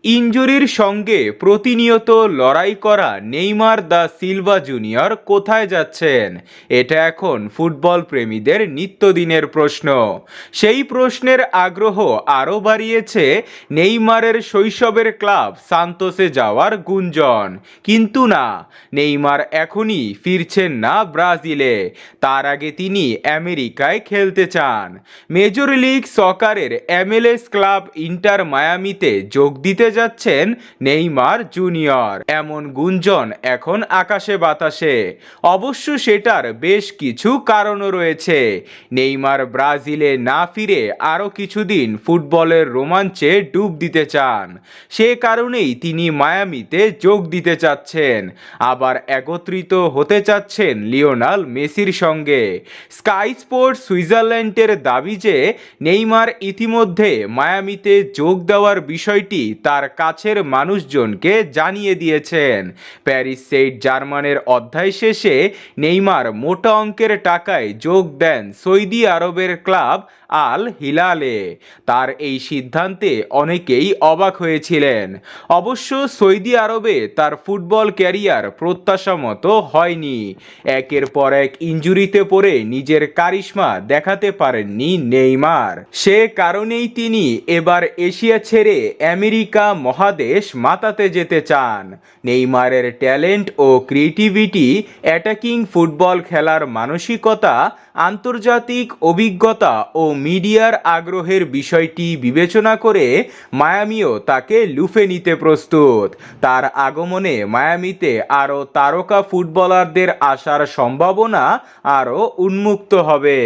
ইনজুরির সঙ্গে প্রতিনিয়ত লড়াই করা নেইমার দা সিলভা জুনিয়র কোথায় যাচ্ছেন? এটা এখন ফুটবল প্রেমীদের নিত্যদিনের প্রশ্ন। সেই প্রশ্নের আগ্রহ আরও বাড়িয়েছে নেইমারের শৈশবের ক্লাব সান্তোসে যাওয়ার গুঞ্জন। কিন্তু না, নেইমার এখনই ফিরছেন না ব্রাজিলে। তার আগে তিনি আমেরিকায় খেলতে চান। মেজর লিগ সকারের MLS ক্লাব ইন্টার মায়ামিতে যোগ দিতে যাচ্ছেন নেইমার জুনিয়র, এমন গুঞ্জন এখন আকাশে বাতাসে। অবশ্য সেটার বেশ কিছু কারণও রয়েছে। নেইমার ব্রাজিলে না ফিরে আরও কিছুদিন ফুটবলের রোমাঞ্চে ডুব দিতে চান। সে কারণেই তিনি মায়ামিতে যোগ দিতে চাচ্ছেন, আবার একত্রিত হতে চাচ্ছেন লিওনেল মেসির সঙ্গে। স্কাই স্পোর্টস সুইজারল্যান্ডের দাবি যে নেইমার ইতিমধ্যে মায়ামিতে যোগ দেওয়ার বিষয়টি তার কাছের মানুষজনকে জানিয়ে দিয়েছেন। প্যারিস সেইন্ট জার্মানের অধ্যায় শেষে নেইমার মোটা অঙ্কের টাকায় যোগ দেন সৌদি আরবের ক্লাব আল হিলালে। তার এই সিদ্ধান্তে অনেকেই অবাক হয়েছিলেন। অবশ্য সৌদি আরবে তার ফুটবল ক্যারিয়ার প্রত্যাশা মতো হয়নি। একের পর এক ইনজুরিতে পড়ে নিজের কারিশমা দেখাতে পারেননি নেইমার। সে কারণেই তিনি এবার এশিয়া ছেড়ে আমেরিকা মহাদেশ মাতাতে যেতে চান। নেইমারের ট্যালেন্ট ও ক্রিয়েটিভিটি, অ্যাটাকিং ফুটবল খেলার মানসিকতা, আন্তর্জাতিক অভিজ্ঞতা ও মিডিয়ার আগ্রহের বিষয়টি বিবেচনা করে মায়ামিও তাকে লুফে নিতে প্রস্তুত। তার আগমনে মায়ামিতে আরও তারকা ফুটবলারদের আসার সম্ভাবনা আরও উন্মুক্ত হবে।